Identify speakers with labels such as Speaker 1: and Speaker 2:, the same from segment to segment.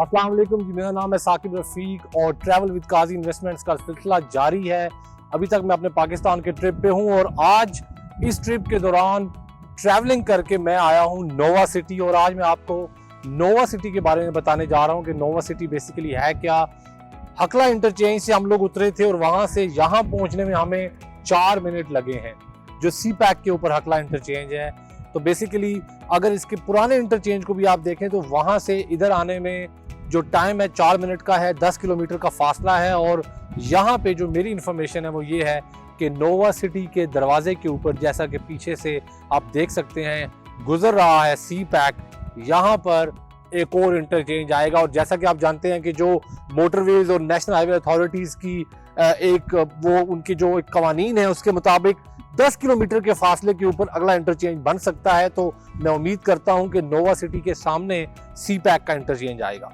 Speaker 1: अस्सलाम वालेकुम जी, मेरा नाम है साकिब रफ़ीक और ट्रैवल विद काजी इन्वेस्टमेंट्स का सिलसिला जारी है। अभी तक मैं अपने पाकिस्तान के ट्रिप पे हूँ और आज इस ट्रिप के दौरान ट्रैवलिंग करके मैं आया हूँ नोवा सिटी। और आज मैं आपको नोवा सिटी के बारे में बताने जा रहा हूँ कि नोवा सिटी बेसिकली है क्या। हकला इंटरचेंज से हम लोग उतरे थे और वहाँ से यहाँ पहुँचने में हमें 4 मिनट लगे हैं, जो सी पैक के ऊपर हकला इंटरचेंज है। तो बेसिकली अगर इसके पुराने इंटरचेंज को भी आप देखें तो वहाँ से इधर आने में जो टाइम है 4 मिनट का है, 10 किलोमीटर का फासला है। और यहाँ पे जो मेरी इन्फॉर्मेशन है वो ये है कि नोवा सिटी के दरवाजे के ऊपर, जैसा कि पीछे से आप देख सकते हैं, गुजर रहा है सी पैक। यहाँ पर एक और इंटरचेंज आएगा और जैसा कि आप जानते हैं कि जो मोटरवेज और नेशनल हाईवे अथॉरिटीज़ की एक वो उनकी जो एक कवानीन है उसके मुताबिक 10 किलोमीटर के फासले के ऊपर अगला इंटरचेंज बन सकता है। तो मैं उम्मीद करता हूं कि नोवा सिटी के सामने सी पैक का इंटरचेंज आएगा।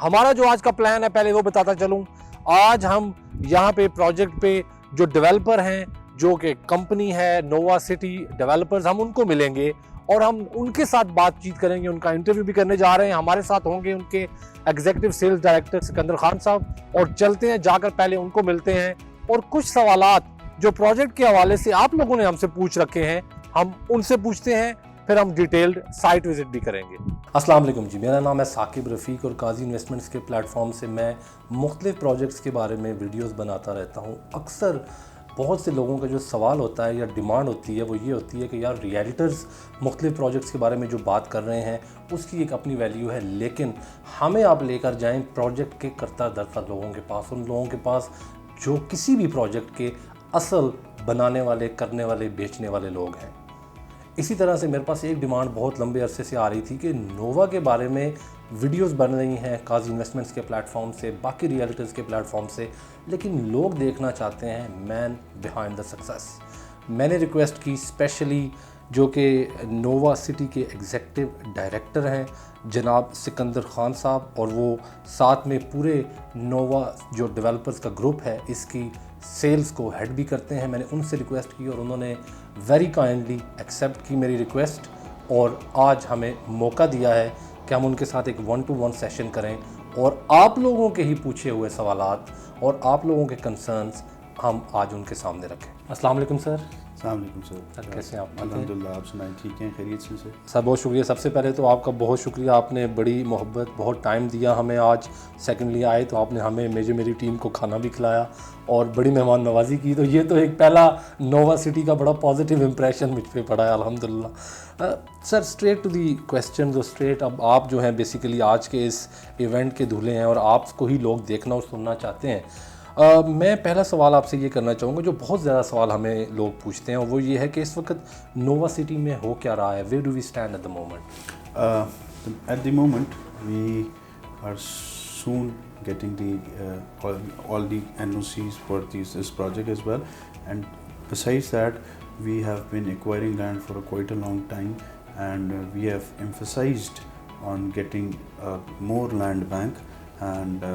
Speaker 1: हमारा जो आज का प्लान है पहले वो बताता चलूं। आज हम यहाँ पे प्रोजेक्ट पे जो डेवलपर हैं, जो कि कंपनी है नोवा सिटी डेवलपर्स, हम उनको मिलेंगे और हम उनके साथ बातचीत करेंगे। उनका इंटरव्यू भी करने जा रहे हैं। हमारे साथ होंगे उनके executive sales director Sikandar Khan साहब। और चलते हैं, जाकर पहले उनको मिलते हैं और कुछ सवालात जो प्रोजेक्ट के हवाले से आप लोगों ने हमसे पूछ रखे हैं हम उनसे पूछते हैं, फिर हम डिटेल्ड साइट विजिट भी करेंगे। अस्सलाम वालेकुम जी, मेरा नाम है साकिब रफ़ीक और काजी इन्वेस्टमेंट्स के प्लेटफॉर्म से मैं मुख्तलिफ प्रोजेक्ट्स के बारे में वीडियोस बनाता रहता हूँ। अक्सर बहुत से लोगों का जो सवाल होता है या डिमांड होती है वो ये होती है कि यार रियल्टर्स मुख्तलिफ प्रोजेक्ट्स के बारे में जो बात कर रहे हैं उसकी एक अपनी वैल्यू है, लेकिन हमें आप लेकर जाएं प्रोजेक्ट के करता धरता लोगों के पास, उन लोगों के पास जो किसी भी प्रोजेक्ट के असल बनाने वाले, करने वाले, बेचने वाले लोग हैं। इसी तरह से मेरे पास एक डिमांड बहुत लंबे अरसे से आ रही थी कि नोवा के बारे में वीडियोस बन रही हैं काजी इन्वेस्टमेंट्स के प्लेटफॉर्म से, बाकी रियल्टर्स के प्लेटफॉर्म से, लेकिन लोग देखना चाहते हैं मैन बिहाइंड द सक्सेस। मैंने रिक्वेस्ट की स्पेशली जो कि नोवा सिटी के एग्जीक्यूटिव डायरेक्टर हैं जनाब सिकंदर खान साहब, और वो साथ में पूरे नोवा जो डेवलपर्स का ग्रुप है इसकी सेल्स को हेड भी करते हैं। मैंने उनसे रिक्वेस्ट की और उन्होंने वेरी काइंडली एक्सेप्ट की मेरी रिक्वेस्ट और आज हमें मौका दिया है कि हम उनके साथ एक 1-to-1 सेशन करें और आप लोगों के ही पूछे हुए सवालात और आप लोगों के कंसर्न्स हम आज उनके सामने रखें। अस्सलाम वालेकुम सर।
Speaker 2: अस्सलाम वालेकुम सर,
Speaker 1: कैसे हैं आप?
Speaker 2: अल्हम्दुलिल्लाह, आप सुनाएं, ठीक हैं, खैरियत से सर?
Speaker 1: सर बहुत शुक्रिया। सबसे पहले तो आपका बहुत शुक्रिया, आपने बड़ी मोहब्बत, बहुत टाइम दिया हमें। आज सेकेंडली आए तो आपने हमें मेरी टीम को खाना भी खिलाया और बड़ी मेहमान नवाजी की। तो ये तो एक पहला नोवा सिटी का बड़ा पॉजिटिव इंप्रेशन मुझ पे पड़ा है, अल्हम्दुलिल्लाह। Sir straight to the question, जो स्ट्रेट अब आप जो हैं बेसिकली आज के इस इवेंट के दूल्हे हैं और आपको ही लोग देखना और सुनना चाहते हैं। मैं पहला सवाल आपसे ये करना चाहूँगा, जो बहुत ज़्यादा सवाल हमें लोग पूछते हैं, और वो ये है कि इस वक्त नोवा सिटी में हो क्या रहा है? Where do we stand at the moment?
Speaker 2: At the moment, we are soon getting all the NOCs for this project as well, and besides that, we have been acquiring land for quite a long time, and we have emphasized on getting more land bank, and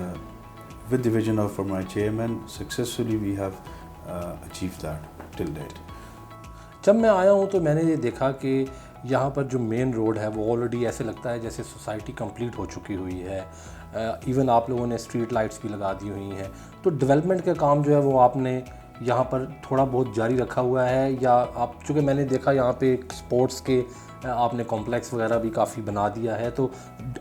Speaker 2: with the vision of my chairman, successfully we have achieved that till date.
Speaker 1: जब मैं आया हूँ तो मैंने ये देखा कि यहाँ पर जो मेन रोड है वो ऑलरेडी ऐसे लगता है जैसे सोसाइटी कंप्लीट हो चुकी हुई है। इवन आप लोगों ने स्ट्रीट लाइट्स भी लगा दी हुई हैं। तो डेवलपमेंट का काम जो है वो आपने यहाँ पर थोड़ा बहुत जारी रखा हुआ है, या आप, चूँकि मैंने देखा यहाँ पे स्पोर्ट्स के आपने कॉम्प्लेक्स वगैरह भी काफ़ी बना दिया है, तो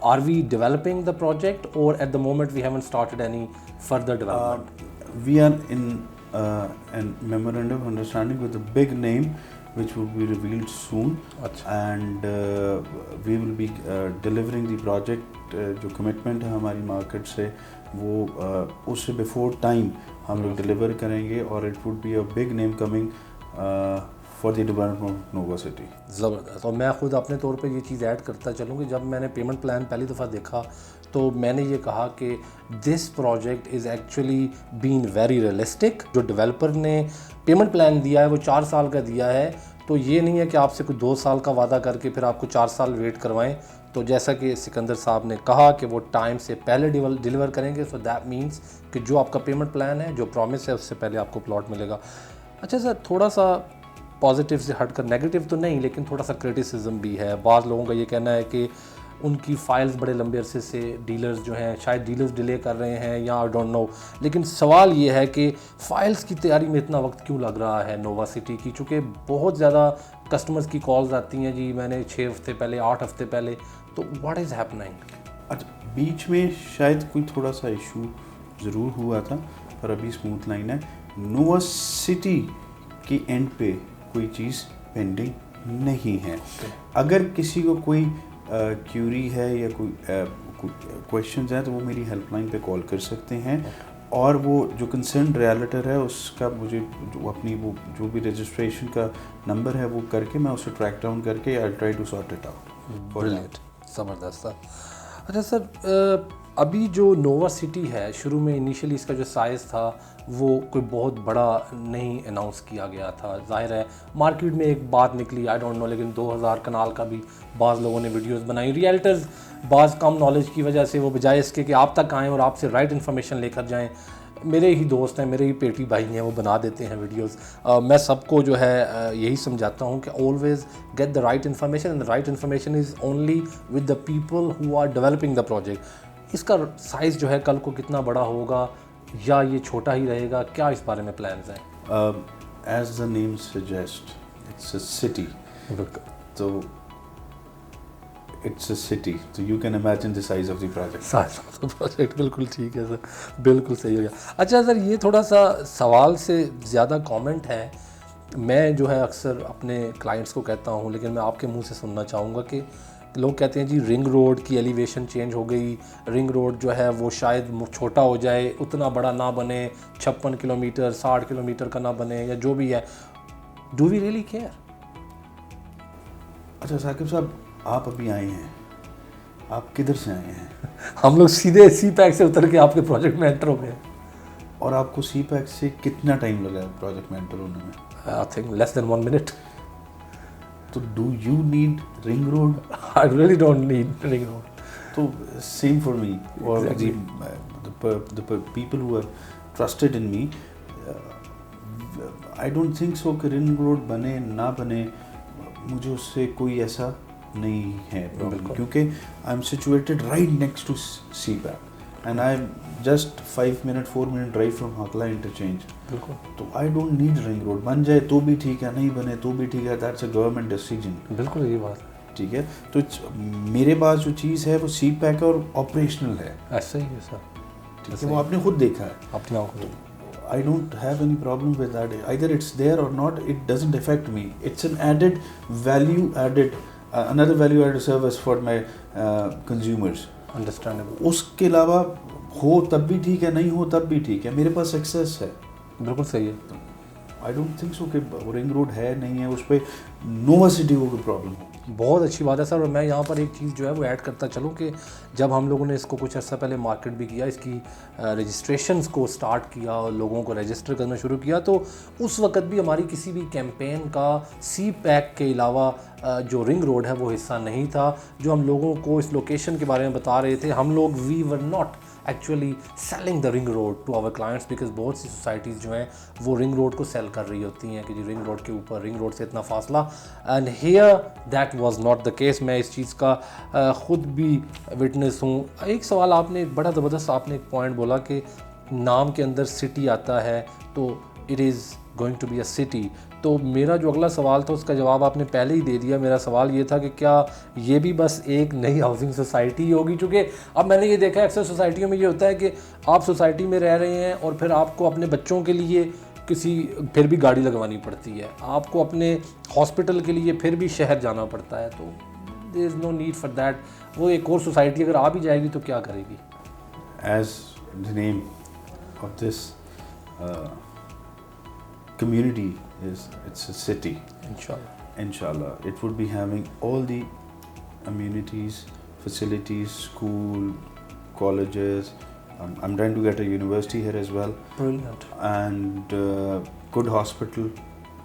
Speaker 1: are we developing the project और at the moment we haven't started any further development?
Speaker 2: We are in a memorandum of understanding with a big name which will be revealed soon. And we will be delivering the project. जो commitment है हमारी market से वो उससे before time हम लोग deliver करेंगे और it would be a big name coming for the development of Nova City.
Speaker 1: ज़बरदस्त। और मैं खुद अपने तौर पे ये चीज़ ऐड करता चलूँ कि जब मैंने पेमेंट प्लान पहली दफ़ा देखा तो मैंने ये कहा कि this project is actually been very realistic. जो डेवलपर ने पेमेंट प्लान दिया है वो 4 साल का दिया है, तो ये नहीं है कि आपसे कोई 2 साल का वादा करके फिर आपको 4 साल वेट करवाएं। तो जैसा कि सिकंदर साहब ने कहा कि वो टाइम से पहले डिलीवर करेंगे, सो दैट मीन्स कि जो आपका पेमेंट प्लान है, जो प्रॉमिस है, उससे पहले आपको प्लॉट मिलेगा। अच्छा सर, थोड़ा सा पॉजिटिव से हटकर, नेगेटिव तो नहीं लेकिन थोड़ा सा क्रिटिसिज्म भी है। बाज़ लोगों का ये कहना है कि उनकी फाइल्स बड़े लंबे अरसे से डीलर्स जो हैं, शायद डीलर्स डिले कर रहे हैं या आई डोंट नो, लेकिन सवाल ये है कि फ़ाइल्स की तैयारी में इतना वक्त क्यों लग रहा है नोवा सिटी की, चूँकि बहुत ज़्यादा कस्टमर्स की कॉल्स आती हैं जी मैंने 6 हफ्ते पहले 8 हफ्ते पहले, तो व्हाट इज़ हैपनिंग?
Speaker 2: अच्छा, बीच में शायद कोई थोड़ा सा इशू ज़रूर हुआ था, पर अभी स्मूथ लाइन है। नोवा सिटी की एंड पे कोई चीज़ पेंडिंग नहीं है। अगर किसी को कोई क्यूरी है या कोई क्वेश्चंस हैं तो वो मेरी हेल्पलाइन पे कॉल कर सकते हैं, और वो जो कंसर्न रियल्टर है उसका मुझे वो जो भी रजिस्ट्रेशन का नंबर है वो करके मैं उसे ट्रैक डाउन करके I try to sort it out.
Speaker 1: Brilliant, ज़बरदस्त था। अच्छा सर, अभी जो नोवा सिटी है, शुरू में इनिशियली इसका जो साइज़ था वो कोई बहुत बड़ा नहीं अनाउंस किया गया था। ज़ाहिर है मार्केट में एक बात निकली, आई डोंट नो, लेकिन 2000 कनाल का भी बाज़ लोगों ने वीडियोस बनाई। रियल्टर्स बाज़ कम नॉलेज की वजह से वो बजाय इसके कि आप तक आएँ और आपसे राइट इन्फॉर्मेशन लेकर जाएँ, मेरे ही दोस्त हैं, मेरे ही पेटी भाई हैं, वो बना देते हैं वीडियोस। मैं सबको जो है यही समझाता हूँ कि always get the right information, and the right information is only with the people who are developing the project. इसका साइज़ जो है कल को कितना बड़ा होगा या ये छोटा ही रहेगा, क्या इस बारे में प्लान्स हैं?
Speaker 2: As the name suggest, it's a city, तो इट्स अ सिटी, तो you can imagine the size of the project.
Speaker 1: Size of the project, बिल्कुल ठीक है सर, बिल्कुल सही हो गया। अच्छा सर, ये थोड़ा सा सवाल से ज़्यादा कमेंट है, मैं जो है अक्सर अपने क्लाइंट्स को कहता हूँ, लेकिन मैं आपके मुंह से सुनना चाहूँगा कि लोग कहते हैं जी रिंग रोड की एलिवेशन चेंज हो गई, रिंग रोड जो है वो शायद छोटा हो जाए, उतना बड़ा ना बने, 56 किलोमीटर 60 किलोमीटर का ना बने, या जो भी है। Do we really care?
Speaker 2: अच्छा साकिब साहब, आप अभी आए हैं, आप किधर से आए हैं?
Speaker 1: हम लोग सीधे सी पैक से उतर के आपके प्रोजेक्ट में एंटर हो गए।
Speaker 2: और आपको सी पैक से कितना टाइम लगा प्रोजेक्ट में एंटर होने में?
Speaker 1: आई थिंक लेस देन 1 मिनट।
Speaker 2: तो do you need ring road?
Speaker 1: I really don't need ring road.
Speaker 2: तो सेम फॉर मी और
Speaker 1: Exactly.
Speaker 2: the people who are trusted in me, I don't think so कि ring road बने ना बने, मुझे उससे कोई ऐसा नहीं है प्रॉब्लम, क्योंकि I am situated right next to CPEC and I am just 4 minute drive from Hakla interchange.
Speaker 1: बिल्कुल,
Speaker 2: तो I don't need ring road. बन जाए तो भी ठीक है, नहीं बने तो भी ठीक है, दैट्स अ गवर्नमेंट डिसीजन।
Speaker 1: बिल्कुल ये बात
Speaker 2: ठीक है, तो मेरे पास जो चीज़ है वो सी पैक और ऑपरेशनल है।
Speaker 1: ऐसा ही है सर,
Speaker 2: ठीक है, वो आपने खुद देखा है
Speaker 1: अपनी आंखों से।
Speaker 2: I don't have any problem with that. Either it's there or not, it doesn't affect me. It's an added value added, another value added service for my consumers.
Speaker 1: Understandable,
Speaker 2: उसके अलावा हो तब भी ठीक है, नहीं हो तब भी ठीक है, मेरे पास एक्सेस है।
Speaker 1: बिल्कुल सही है।
Speaker 2: आई डोंट थिंक सो कि रिंग रोड है नहीं है उस पर नोवा सिटी को कोई प्रॉब्लम हो।
Speaker 1: बहुत अच्छी बात है सर, और मैं यहाँ पर एक चीज़ जो है वो ऐड करता चलूँ कि जब हम लोगों ने इसको कुछ अर्सा पहले मार्केट भी किया, इसकी रजिस्ट्रेशंस को स्टार्ट किया और लोगों को रजिस्टर करना शुरू किया, तो उस वक्त भी हमारी किसी भी कैंपेन का सी पैक के अलावा जो रिंग रोड है वो हिस्सा नहीं था। जो हम लोगों को इस लोकेशन के बारे में बता रहे थे, हम लोग we were not actually selling the ring road to our clients, because बहुत सी सोसाइटीज़ जो हैं वो रिंग रोड को सेल कर रही होती हैं कि जी रिंग रोड के ऊपर, रिंग रोड से इतना फासला, and here that was not the case. मैं इस चीज़ का ख़ुद भी विटनेस हूँ। एक सवाल आपने बड़ा ज़बरदस्त, आपने एक पॉइंट बोला कि नाम के अंदर सिटी आता है तो it is going to be a city. तो मेरा जो अगला सवाल था उसका जवाब आपने पहले ही दे दिया। मेरा सवाल ये था कि क्या ये भी बस एक नई हाउसिंग सोसाइटी होगी? क्योंकि अब मैंने ये देखा है अक्सर सोसाइटियों में ये होता है कि आप सोसाइटी में रह रहे हैं और फिर आपको अपने बच्चों के लिए फिर भी गाड़ी लगवानी पड़ती है, आपको अपने हॉस्पिटल के लिए फिर भी शहर जाना पड़ता है, तो there is no need for that. वो एक और सोसाइटी अगर आ भी जाएगी तो क्या करेगी?
Speaker 2: As the name of this community is, it's a city. Inshallah, it would be having all the amenities, facilities, school, colleges. I'm trying to get a university here as well.
Speaker 1: Brilliant.
Speaker 2: And good hospital,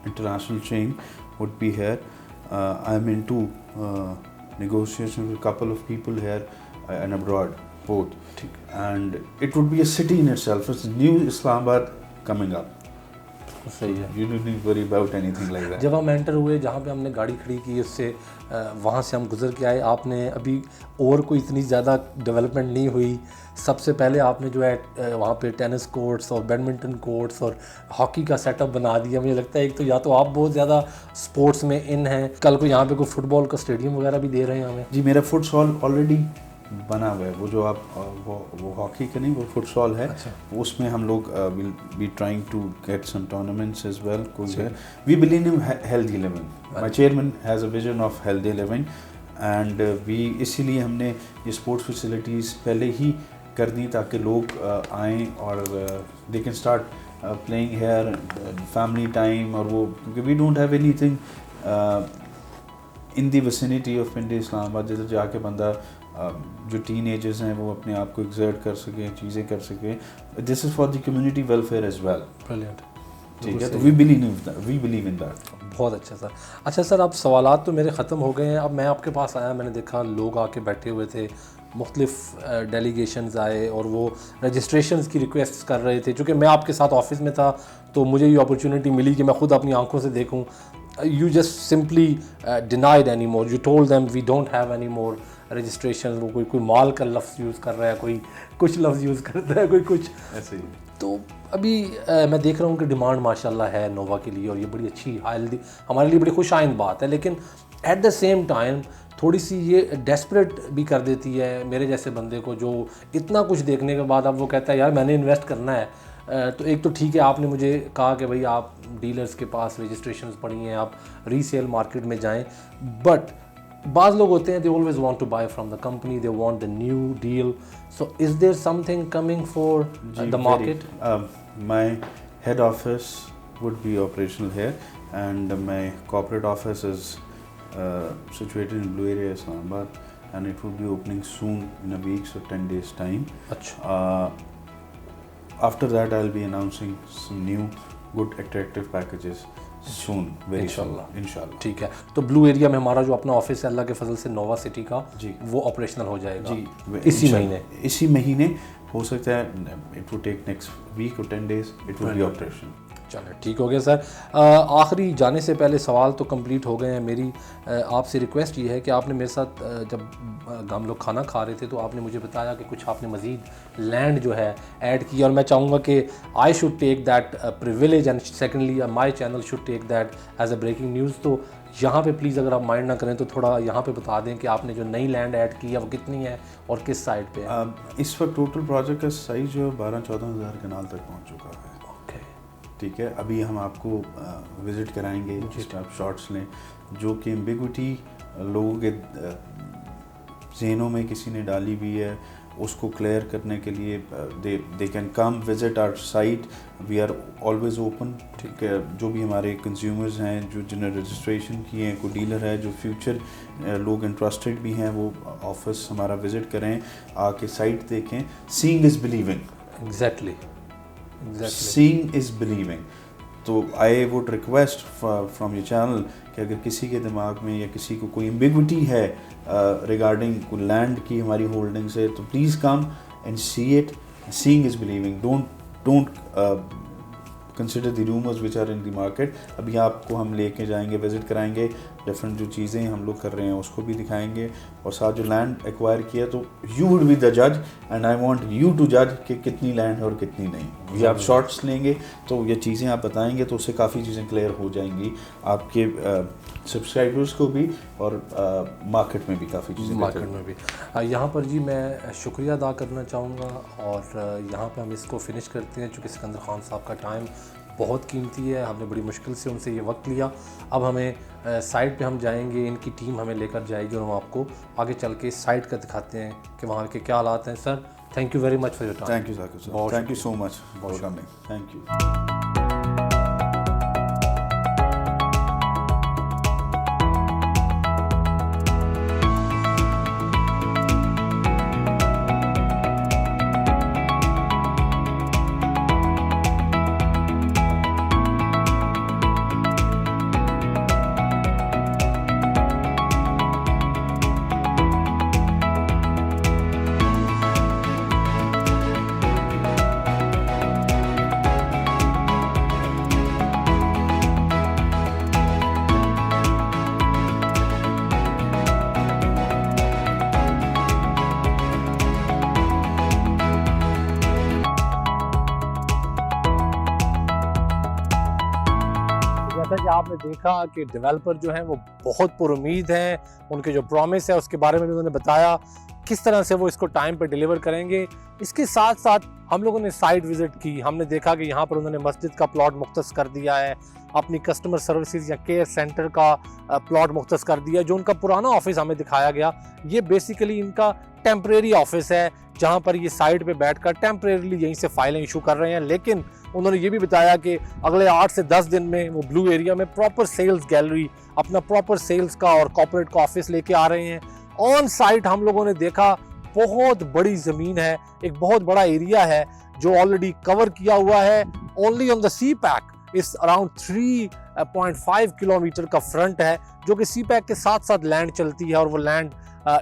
Speaker 2: international chain would be here. I'm into negotiations with a couple of people here and abroad, both. And it would be a city in itself. It's new Islamabad coming up.
Speaker 1: सही है।
Speaker 2: You don't need to worry about anything like that.
Speaker 1: जब हम enter हुए जहाँ पे हमने गाड़ी खड़ी की उससे वहाँ से हम गुजर के आए, आपने अभी और कोई इतनी ज़्यादा डेवलपमेंट नहीं हुई, सबसे पहले आपने जो है वहाँ पे टेनिस कोर्ट्स और बैडमिंटन कोर्ट्स और हॉकी का सेटअप बना दिया। मुझे लगता है एक तो या तो आप बहुत ज़्यादा स्पोर्ट्स में इन हैं, कल को यहाँ पे कोई फुटबॉल का स्टेडियम वगैरह भी दे रहे हैं हमें।
Speaker 2: जी मेरा फुटसॉल ऑलरेडी बना हुआ है, वो जो आप वो हॉकी का नहीं, वो फुटसॉल है।
Speaker 1: अच्छा।
Speaker 2: उसमें हम लोग will be trying to get some tournaments as well. कोई है, we believe in healthy living. My chairman has a vision of healthy living and we इसीलिए हमने ये स्पोर्ट्स फैसिलिटीज़ पहले ही कर दी ताकि लोग आएँ और they can start playing here, family time. और वो क्योंकि we don't have anything in the vicinity of Pindi Islamabad, जिधर जाके बंदा जो टीन एजर्स हैं वो अपने आप को एग्जर्ट कर सकें, चीज़ें कर सकें। This is for the community welfare as well.
Speaker 1: Brilliant,
Speaker 2: ठीक है, तो वी बिलीव इन दैट।
Speaker 1: बहुत अच्छा सर। अच्छा सर, अब सवालात तो मेरे ख़त्म हो गए हैं। अब मैं आपके पास आया, मैंने देखा लोग आके बैठे हुए थे, मुख्तलिफ डेलीगेशंस आए और वो रजिस्ट्रेशंस की रिक्वेस्ट कर रहे थे। चूँकि मैं आपके साथ ऑफिस में था तो मुझे ये अपॉर्चुनिटी मिली कि मैं खुद अपनी आंखों से देखूँ। You just simply denied anymore. You told them we don't have any more registration. वो कोई माल का लफ्ज़ यूज़ कर रहा है, कोई कुछ लफ्ज़ यूज़ करता है, कोई कुछ
Speaker 2: ऐसे ही।
Speaker 1: तो अभी मैं देख रहा हूँ कि डिमांड माशाल्लाह है नोवा के लिए और ये बड़ी अच्छी हेल्दी हमारे लिए बड़ी खुश आइंद बात है। लेकिन एट द सेम टाइम थोड़ी सी ये डेस्परेट भी कर देती है मेरे जैसे बंदे को, जो इतना कुछ देखने के बाद अब वो कहता है यार मैंने इन्वेस्ट करना है। तो एक तो ठीक है, आपने मुझे कहा कि भाई आप डीलर्स के पास रजिस्ट्रेशंस पड़ी हैं, आप रीसेल मार्केट में जाएं, बट बाज़ लोग होते हैं they always want to buy from the company, they want the new deal. So is there something coming for the market?
Speaker 2: My head office would be operational here and my corporate office is situated in Blue Area, Islamabad, and it would be opening soon in a week, so 10 days time.
Speaker 1: अच्छा।
Speaker 2: After that I'll be announcing some new good attractive packages soon, very soon, inshallah.
Speaker 1: ठीक है, तो blue area में हमारा जो अपना office है अल्लाह के फजल से नोवा सिटी का
Speaker 2: जी,
Speaker 1: वो ऑपरेशनल हो जाएगा
Speaker 2: जी
Speaker 1: इसी महीने
Speaker 2: हो सकता है। it would take next week or 10 days it will be operational.
Speaker 1: चलो ठीक हो गया सर। आखिरी जाने से पहले सवाल तो कंप्लीट हो गए हैं। मेरी आपसे रिक्वेस्ट ये है कि आपने मेरे साथ जब हम लोग खाना खा रहे थे तो आपने मुझे बताया कि कुछ आपने मज़ीद लैंड जो है ऐड की, और मैं चाहूँगा कि I should take that privilege and secondly my channel should take that as a breaking news. तो यहाँ पे प्लीज़ अगर आप माइंड ना करें तो थोड़ा यहाँ पे बता दें कि आपने जो नई लैंड ऐड की है वो कितनी है और किस साइड पे है।
Speaker 2: इस वक्त टोटल प्रोजेक्ट का साइज जो 12-14 हज़ार कनाल तक पहुँच चुका है। ठीक है, अभी हम आपको विज़िट कराएंगे, जिस आप शॉट्स लें जो कि एम्बिग्विटी लोगों के ज़हनों में किसी ने डाली भी है, उसको क्लियर करने के लिए they can come visit our site, we are always open. ठीक है, जो भी हमारे कंज्यूमर्स हैं जो जिन्हें रजिस्ट्रेशन किए हैं, कोई डीलर है जो फ्यूचर लोग इंटरेस्टेड भी हैं, वो ऑफिस हमारा विज़िट करें, आके साइट देखें। Seeing is believing.
Speaker 1: Exactly
Speaker 2: Seeing is believing. तो I would request from your channel कि अगर किसी के दिमाग में या किसी को कोई एम्बिग्विटी है रिगार्डिंग कोई लैंड की हमारी होल्डिंग से, तो please come and see it. Seeing is believing. Don't consider the rumours which are in the market. अभी आपको हम लेके जाएंगे, विज़िट कराएंगे, डिफरेंट जो चीज़ें हम लोग कर रहे हैं उसको भी दिखाएंगे, और साथ जो लैंड एक्वायर किया तो यू वुड बी द जज and I want you to जज कि कितनी लैंड है और कितनी नहीं। ये आप शॉर्ट्स लेंगे तो ये चीज़ें आप बताएंगे तो उससे काफ़ी चीज़ें क्लियर हो जाएंगी आपके सब्सक्राइबर्स को भी और मार्केट में भी काफ़ी चीज़ें
Speaker 1: मार्केट में भी। यहाँ पर जी मैं शुक्रिया अदा करना चाहूँगा और यहाँ पे हम इसको फिनिश करते हैं, चूँकि सिकंदर खान साहब का टाइम बहुत कीमती है, हमने बड़ी मुश्किल से उनसे ये वक्त लिया। अब हमें साइट पे हम जाएंगे, इनकी टीम हमें लेकर जाएगी और हम आपको आगे चल के साइट का दिखाते हैं कि वहाँ के क्या हालात हैं। Sir thank you very much for your time.
Speaker 2: Thank you sir, thank you so much for coming. Thank you.
Speaker 1: आपने देखा कि डेवलपर जो हैं वो बहुत पुरुमीद हैं, उनके जो प्रॉमिस है उसके बारे में भी उन्होंने बताया किस तरह से वो इसको टाइम पे डिलीवर करेंगे। इसके साथ साथ हम लोगों ने साइट विजिट की, हमने देखा कि यहाँ पर उन्होंने मस्जिद का प्लॉट मुख्तस कर दिया है, अपनी कस्टमर सर्विसेज या केयर सेंटर का प्लॉट मुख्तस कर दिया। जो उनका पुराना ऑफिस हमें दिखाया गया, ये बेसिकली इनका टेम्परेरी ऑफिस है जहाँ पर ये साइट पे बैठकर टेम्परेरीली यहीं से फाइलें इशू कर रहे हैं। लेकिन उन्होंने ये भी बताया कि अगले 8 से 10 दिन में वो ब्लू एरिया में प्रॉपर सेल्स गैलरी, अपना प्रॉपर सेल्स का और कॉर्पोरेट का ऑफिस लेके आ रहे हैं। ऑन साइट हम लोगों ने देखा बहुत बड़ी ज़मीन है, एक बहुत बड़ा एरिया है जो ऑलरेडी कवर किया हुआ है। Only on the sea pack is around 3.5 kilometre का फ्रंट है जो कि सी पैक के साथ साथ लैंड चलती है और वो लैंड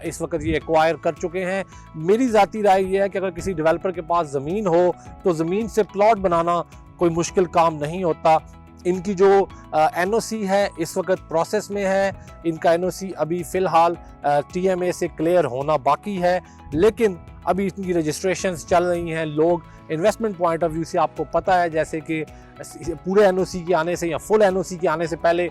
Speaker 1: इस वक्त ये एक्वायर कर चुके हैं। मेरी ज़ाती राय ये है कि अगर किसी डेवलपर के पास ज़मीन हो तो ज़मीन से प्लॉट बनाना कोई मुश्किल काम नहीं होता। इनकी जो एनओसी है इस वक्त प्रोसेस में है, इनका एनओसी अभी फ़िलहाल टीएमए से क्लियर होना बाकी है, लेकिन अभी इनकी रजिस्ट्रेशंस चल रही हैं। लोग इन्वेस्टमेंट पॉइंट ऑफ व्यू से आपको पता है जैसे कि पूरे एनओसी के आने से या फुल एनओसी के आने से पहले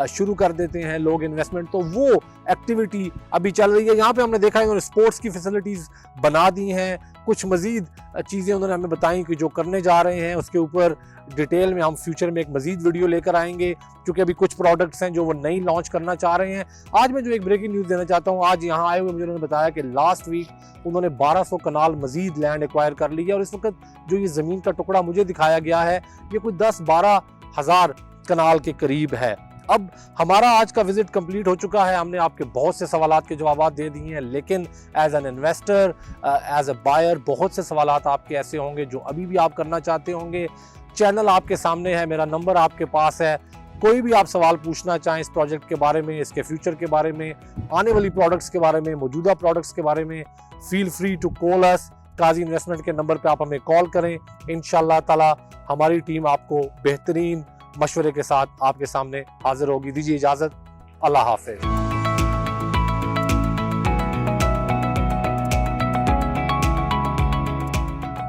Speaker 1: शुरू कर देते हैं लोग इन्वेस्टमेंट, तो वो एक्टिविटी अभी चल रही है। यहाँ पे हमने देखा है उन्होंने स्पोर्ट्स की फैसिलिटीज़ बना दी हैं, कुछ मज़ीद चीज़ें उन्होंने हमें बताई कि जो करने जा रहे हैं उसके ऊपर डिटेल में हम फ्यूचर में एक मज़ीद वीडियो लेकर आएंगे, क्योंकि अभी कुछ प्रोडक्ट्स हैं जो वो नई लॉन्च करना चाह रहे हैं। आज मैं जो एक ब्रेकिंग न्यूज़ देना चाहता हूँ, आज यहाँ आए हुए मुझे उन्होंने बताया कि लास्ट वीक उन्होंने 1200 कनाल मज़ीद लैंड एक्वायर कर ली है और इस वक्त जो ये ज़मीन का टुकड़ा मुझे दिखाया गया है ये कोई 10-12 हज़ार कनाल के करीब है। अब हमारा आज का विजिट कंप्लीट हो चुका है, हमने आपके बहुत से सवालात के जवाब दे दिए हैं, लेकिन as an investor, as a buyer बहुत से सवालात आपके ऐसे होंगे जो अभी भी आप करना चाहते होंगे। चैनल आपके सामने है, मेरा नंबर आपके पास है, कोई भी आप सवाल पूछना चाहें इस प्रोजेक्ट के बारे में, इसके फ्यूचर के बारे में, आने वाली प्रोडक्ट्स के बारे में, मौजूदा प्रोडक्ट्स के बारे में, feel free to call us. Kazi investment के नंबर पे आप हमें कॉल करें, इंशाल्लाह ताला हमारी टीम आपको बेहतरीन मशवरे के साथ आपके सामने हाजिर होगी। दीजिए इजाज़त, अल्लाह हाफ़िज़।